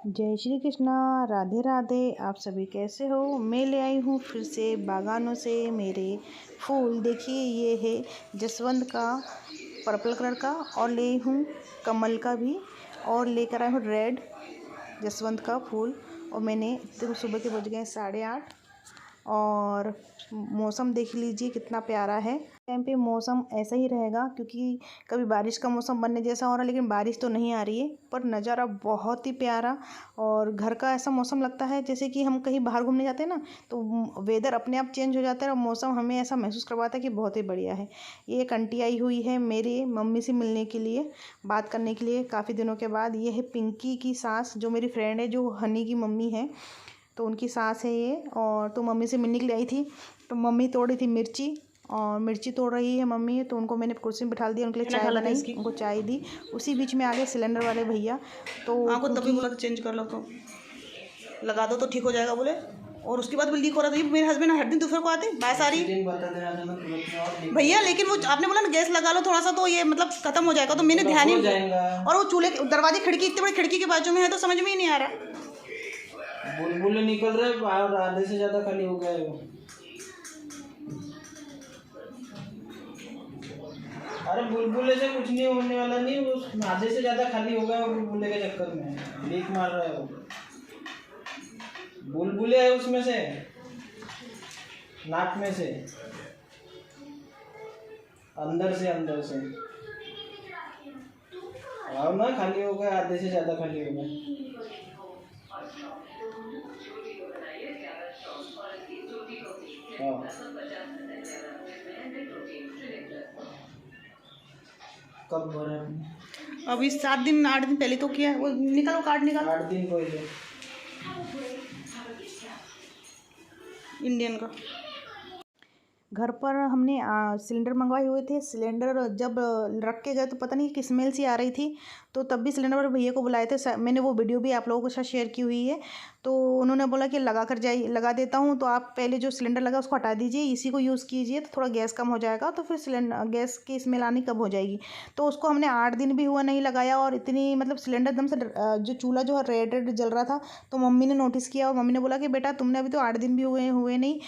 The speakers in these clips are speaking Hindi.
जय श्री कृष्णा। राधे राधे। आप सभी कैसे हो? मैं ले आई हूँ फिर से बागानों से मेरे फूल। देखिए ये है जसवंत का पर्पल कलर का, और ले आई हूँ कमल का भी, और लेकर आई हूँ रेड जसवंत का फूल। और मैंने तो सुबह के बज गए 8:30, और मौसम देख लीजिए कितना प्यारा है। टाइम पे मौसम ऐसा ही रहेगा क्योंकि कभी बारिश का मौसम बनने जैसा हो रहा है, लेकिन बारिश तो नहीं आ रही है, पर नज़ारा बहुत ही प्यारा। और घर का ऐसा मौसम लगता है जैसे कि हम कहीं बाहर घूमने जाते हैं ना, तो वेदर अपने आप चेंज हो जाता है और मौसम हमें ऐसा महसूस करवाता है कि बहुत ही बढ़िया है। ये एक आंटी आई हुई है मेरी मम्मी से मिलने के लिए, बात करने के लिए काफ़ी दिनों के बाद। ये है पिंकी की सास, जो मेरी फ्रेंड है, जो हनी की मम्मी है, तो उनकी सास है ये। और तो मम्मी से मिलने के लिए आई थी, तो मम्मी तोड़ रही थी मिर्ची, और मिर्ची तोड़ रही है मम्मी, तो उनको मैंने कुर्सी में बिठा दिया, उनके लिए चाय बनाई, उनको चाय दी। उसी बीच में आ गए सिलेंडर वाले भैया, तो आपको तभी बोला था चेंज कर लो, तो लगा दो तो ठीक हो जाएगा बोले। और उसके बाद भी लीक हो रहा था। मेरे हस्बैंड हर दिन दोपहर को आते, बात आ रही भैया, लेकिन वो आपने बोला ना गैस लगा लो थोड़ा सा तो ये मतलब खत्म हो जाएगा, तो मैंने ध्यान ही। और वो चूल्हे दरवाजे खिड़की इतनी बड़ी खिड़की के बाजू में है, तो समझ में ही नहीं आ रहा। बुलबुल निकल रहे बाहर, आधे से ज्यादा खाली हो गया है वो। अरे बुलबुले से कुछ नहीं होने वाला, नहीं वो आधे से ज्यादा खाली हो गया, बुलबुले के चक्कर में लीक मार रहा है वो। बुलबुले है उसमें से, नाक में से, अंदर से और ना खाली हो गया, आधे से ज्यादा खाली हो गया। हाँ। कब भरा आपने? अभी 7 दिन 8 दिन पहले तो किया। वो निकालो, कार्ड निकालो। 8 दिन पहले इंडियन का। घर पर हमने सिलेंडर मंगवाए हुए थे। सिलेंडर जब रख के गए तो पता नहीं कि स्मेल सी आ रही थी, तो तब भी सिलेंडर वाले भैया को बुलाए थे। मैंने वो वीडियो भी आप लोगों के साथ शेयर की हुई है। तो उन्होंने बोला कि लगा देता हूँ, तो आप पहले जो सिलेंडर लगा उसको हटा दीजिए, इसी को यूज़ कीजिए, तो थोड़ा गैस कम हो जाएगा, तो फिर गैस की स्मेल आनी कम हो जाएगी। तो उसको हमने 8 दिन भी हुआ नहीं लगाया, और इतनी मतलब सिलेंडर एकदम से जो चूल्हा जो है रेड रेड जल रहा था। तो मम्मी ने नोटिस किया, और मम्मी ने बोला कि बेटा तुमने अभी तो 8 दिन भी हुए नहीं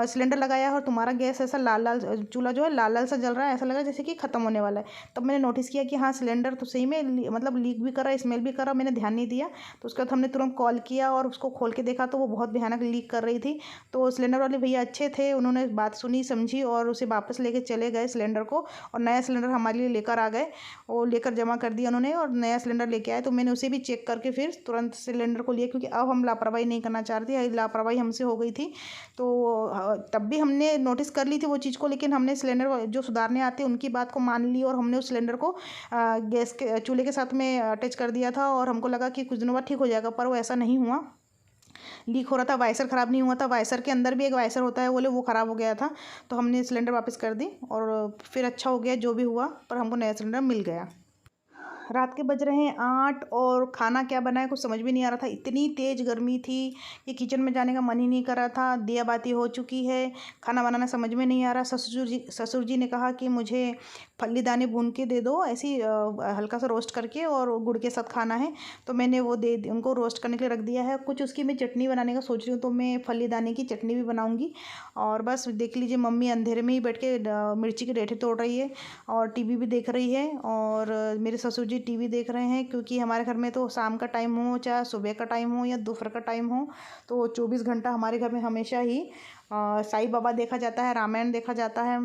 सिलेंडर लगाया, और तुम्हारा गैस ऐसा लाल लाल, चूल्हा जो है लाल लाल सा जल रहा है, ऐसा लगा जैसे कि ख़त्म होने वाला है। तब मैंने नोटिस किया कि हाँ सिलेंडर तो सही में मतलब लीक भी कर रहा है, स्मेल भी कर रहा है। मैंने ध्यान नहीं दिया, तो उसके बाद हमने तुरंत कॉल किया और उसको खोल के देखा, तो वो बहुत भयानक लीक कर रही थी। तो सिलेंडर वाले भैया अच्छे थे, उन्होंने बात सुनी समझी और उसे वापस लेके चले गए सिलेंडर को, और नया सिलेंडर हमारे लिए लेकर आ गए। वो लेकर जमा कर दिया उन्होंने, और नया सिलेंडर लेके आए। तो मैंने उसे भी चेक करके फिर तुरंत सिलेंडर को लिया, क्योंकि अब हम लापरवाही नहीं करना चाहते, लापरवाही हमसे हो गई थी। तो तब भी हमने नोटिस कर ली थी वो चीज़ को, लेकिन हमने सिलेंडर जो सुधारने आते उनकी बात को मान ली, और हमने उस सिलेंडर को गैस के चूल्हे के साथ में अटैच कर दिया था, और हमको लगा कि कुछ दिनों बाद ठीक हो जाएगा, पर वो ऐसा नहीं हुआ। लीक हो रहा था, वाइसर ख़राब नहीं हुआ था, वाइसर के अंदर भी एक वाइसर होता है बोले, वो ख़राब हो गया था। तो हमने सिलेंडर वापस कर दी, और फिर अच्छा हो गया जो भी हुआ, पर हमको नया सिलेंडर मिल गया। रात के बज रहे हैं 8, और खाना क्या बनाए कुछ समझ में नहीं आ रहा था। इतनी तेज़ गर्मी थी कि किचन में जाने का मन ही नहीं कर रहा था। दिया बाती हो चुकी है, खाना बनाना समझ में नहीं आ रहा। ससुर जी ने कहा कि मुझे फल्ली दाने भून के दे दो, ऐसी हल्का सा रोस्ट करके, और गुड़ के साथ खाना है। तो मैंने वो उनको रोस्ट करने के लिए रख दिया है। कुछ उसकी मैं चटनी बनाने का सोच रही हूँ, तो मैं फल्ली दाने की चटनी भी बनाऊँगी। और बस देख लीजिए मम्मी अंधेरे में ही बैठ के मिर्ची के रेठे तोड़ रही है, और टीवी भी देख रही है। और मेरे ससुर जी टीवी देख रहे हैं, क्योंकि हमारे घर में तो शाम का टाइम हो चाहे सुबह का टाइम हो या दोपहर का टाइम हो, तो 24 घंटा हमारे घर में हमेशा ही साईं बाबा देखा जाता है, रामायण देखा जाता है।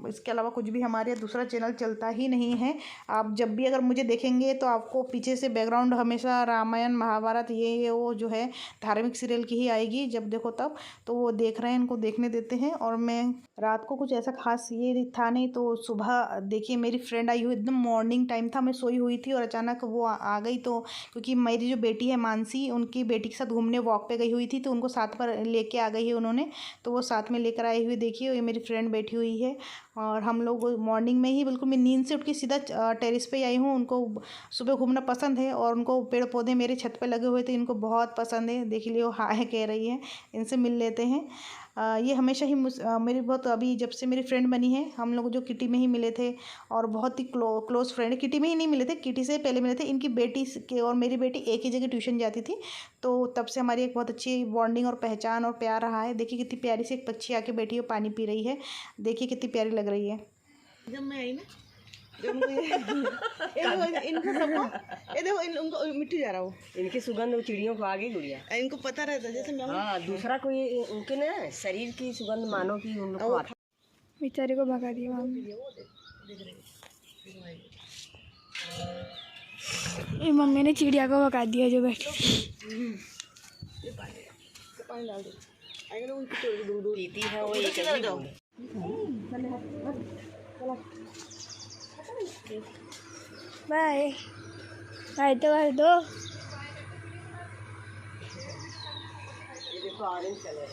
इसके अलावा कुछ भी हमारे दूसरा चैनल चलता ही नहीं है। आप जब भी अगर मुझे देखेंगे तो आपको पीछे से बैकग्राउंड हमेशा रामायण महाभारत ये वो जो है धार्मिक सीरियल की ही आएगी, जब देखो तब। तो वो देख रहे हैं, इनको देखने देते हैं। और मैं रात को कुछ ऐसा खास ये था नहीं, तो सुबह देखिए मेरी फ्रेंड आई हुई, एकदम मॉर्निंग टाइम था, मैं सोई हुई थी और अचानक वो आ गई। तो क्योंकि मेरी जो बेटी है मानसी, उनकी बेटी के साथ घूमने वॉक पे गई हुई थी, तो उनको साथ पर लेके आ गई है उन्होंने, तो वो साथ में लेकर आई हुई। देखिए ये मेरी फ्रेंड बैठी हुई है, और हम लोग मॉर्निंग में ही बिल्कुल मैं नींद से उठ के सीधा टेरेस पे आई हूँ। उनको सुबह घूमना पसंद है, और उनको पेड़ पौधे मेरे छत पे लगे हुए थे, इनको बहुत पसंद है। देख लियो हाय कह रही है, इनसे मिल लेते हैं। ये हमेशा ही मेरी बहुत, अभी जब से मेरी फ्रेंड बनी है, हम लोग जो किटी में ही मिले थे और बहुत ही क्लोज फ्रेंड, किटी में ही नहीं मिले थे, किटी से पहले मिले थे। इनकी बेटी के और मेरी बेटी एक ही जगह ट्यूशन जाती थी, तो तब से हमारी एक बहुत अच्छी बॉन्डिंग और पहचान और प्यार रहा है। देखिए कितनी प्यारी सी एक पक्षी आके बैठी है, पानी पी रही है, देखिए कितनी प्यारी लग रही है। जब मैं आई ना, जब उनको इनको सबको ये देखो, उनको मिट्टी जा रहा हो, इनकी सुगंध चिड़ियों को आ गई गुड़िया। इनको पता रहता है जैसे मैं हाँ, दूसरा कोई उनके ना शरीर की सुगंध मानो कि उन लोग को आता। बेचारे को भगा दिया मम्मी। ये मम्मी ने चिड़िया को भगा दिया जो बैठी थी। पानी डाल दो, आएगा वो पीती है वो एक ही जाओ। बाय बाय तो कर दो। ये देखो ऑरेंज कलर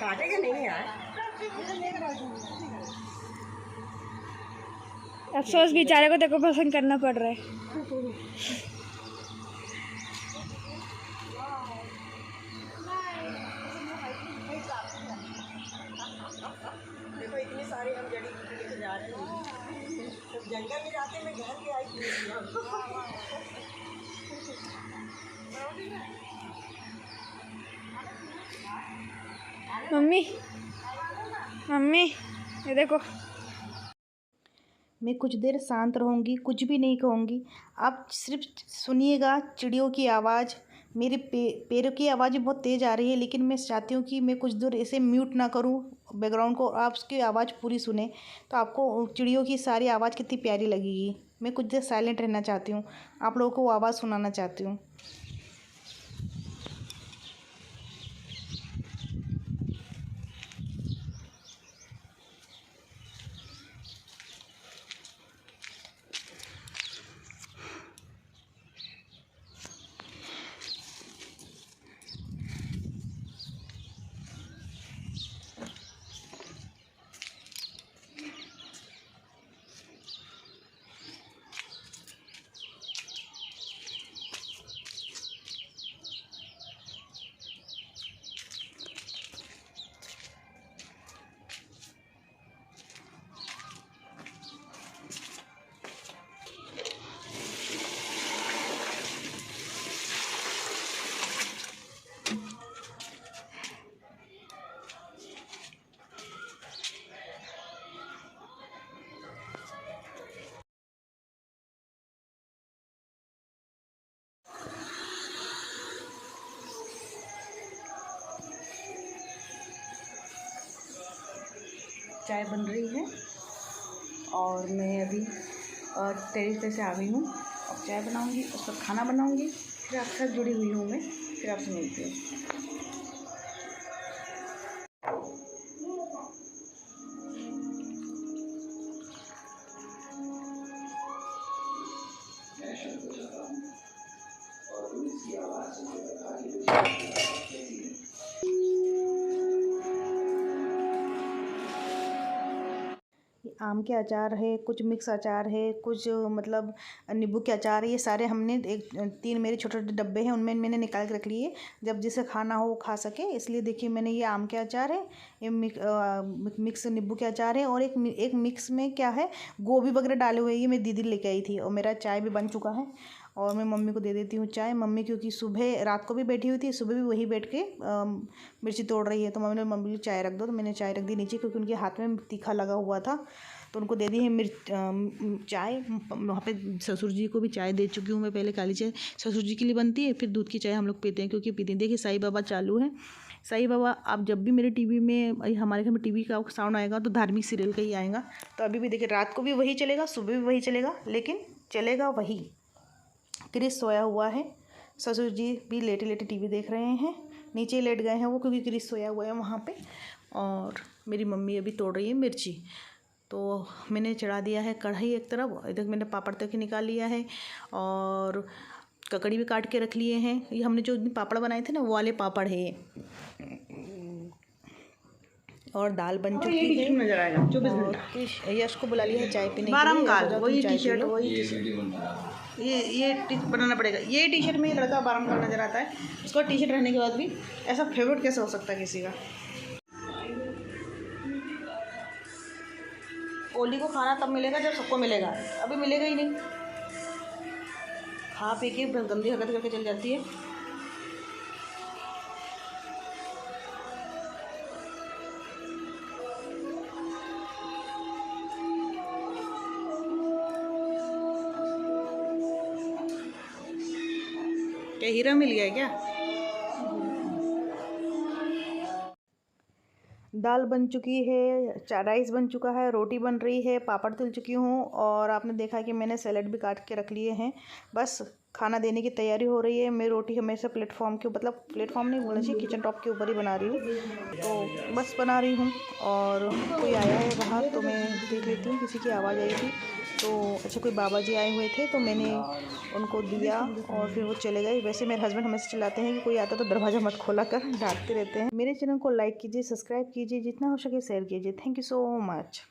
काटेगा नहीं यार। अफसोस बेचारे को तेरे को पसंद करना पड़ रहा है। देखो इतनी सारी हम जड़ी बूटी लेके जा रहे हैं, जब जंगल में जाते मैं घर के आई मम्मी मम्मी ये देखो। मैं कुछ देर शांत रहूँगी, कुछ भी नहीं कहूँगी, आप सिर्फ सुनिएगा चिड़ियों की आवाज़। मेरे पैरों की आवाज़ बहुत तेज़ आ रही है, लेकिन मैं चाहती हूँ कि मैं कुछ देर ऐसे म्यूट ना करूँ बैकग्राउंड को, आप उसकी आवाज़ पूरी सुने तो आपको चिड़ियों की सारी आवाज़ कितनी प्यारी लगेगी। मैं कुछ देर साइलेंट रहना चाहती हूँ, आप लोगों को वो आवाज़ सुनाना चाहती हूँ। चाय बन रही है और मैं अभी टेरेस पे से आ गई हूँ। अब चाय बनाऊँगी, उस पर खाना बनाऊँगी, फिर आपके साथ जुड़ी हुई हूँ मैं, फिर आपसे मिलती हूँ। आम के अचार है, कुछ मिक्स अचार है, कुछ मतलब नींबू के अचार है। ये सारे हमने एक 3 मेरे छोटे छोटे डब्बे हैं, उनमें मैंने निकाल के रख लिए, जब जिसे खाना हो वो खा सके। इसलिए देखिए मैंने ये आम के अचार है, ये मिक्स नींबू के अचार है, और एक मिक्स में क्या है गोभी वगैरह डाले हुए, ये मेरी दीदी लेके आई थी। और मेरा चाय भी बन चुका है और मैं मम्मी को दे देती हूँ चाय। मम्मी क्योंकि सुबह रात को भी बैठी हुई थी, सुबह भी वही बैठ के मिर्ची तोड़ रही है, तो मम्मी ने मम्मी चाय रख दो, तो मैंने चाय रख दी नीचे, क्योंकि उनके हाथ में तीखा लगा हुआ था, तो उनको दे दी है चाय। वहाँ पे ससुर जी को भी चाय दे चुकी हूँ मैं पहले, काली चाय ससुर जी के लिए बनती है, फिर दूध की चाय हम लोग पीते हैं, क्योंकि पीते हैं। देखिए साईं बाबा चालू है। साईं बाबा, आप जब भी मेरे टीवी में, हमारे घर में टीवी का साउंड आएगा तो धार्मिक सीरियल का ही आएगा। तो अभी भी देखिए रात को भी वही चलेगा, सुबह भी वही चलेगा, लेकिन चलेगा वही। क्रिस सोया हुआ है, ससुर जी भी लेटे लेटे टीवी देख रहे हैं, नीचे लेट गए हैं वो, क्योंकि क्रिस सोया हुआ है वहाँ पे। और मेरी मम्मी अभी तोड़ रही है मिर्ची, तो मैंने चढ़ा दिया है कढ़ाई एक तरफ, इधर मैंने पापड़ तक निकाल लिया है, और ककड़ी भी काट के रख लिए हैं। ये हमने जो पापड़ बनाए थे ना, वो वाले पापड़ है और दाल बन चुकी ये है। नजर आएगा 24 और घंटा यश को बुला लिया है चाय पीने के बारह लिए। काल सोचा तुम वही चाय टी पी शर्ट लो। वही ये बनाना पड़ेगा। ये टी शर्ट में ये लड़का बारह काल नजर आता है। उसका टी शर्ट रहने के बाद भी ऐसा फेवरेट कैसे हो सकता है किसी का। ओली को खाना तब मिलेगा जब सबको मिलेगा, अभी मिलेगा ही नहीं। खा पी के गंदी हरकत करके चल जाती है। क्या हीरा मिल गया है क्या? दाल बन चुकी है, राइस बन चुका है, रोटी बन रही है, पापड़ तल चुकी हूँ और आपने देखा कि मैंने सैलेड भी काट के रख लिए हैं। बस खाना देने की तैयारी हो रही है। मैं रोटी हमेशा प्लेटफॉर्म के मतलब प्लेटफॉर्म नहीं बोलना चाहिए, किचन टॉप के ऊपर ही बना रही हूँ। तो बस बना रही हूँ और कोई आया है बाहर तो मैं देख लेती हूँ, किसी की आवाज़ आई थी। तो अच्छा कोई बाबा जी आए हुए थे तो मैंने उनको दिया और फिर वो चले गए। वैसे मेरे हस्बैंड हमेशा चिल्लाते हैं कि कोई आता तो दरवाज़ा मत खोला कर, डांटते रहते हैं। मेरे चैनल को लाइक कीजिए, सब्सक्राइब कीजिए, जितना हो सके शेयर कीजिए। Thank you so much.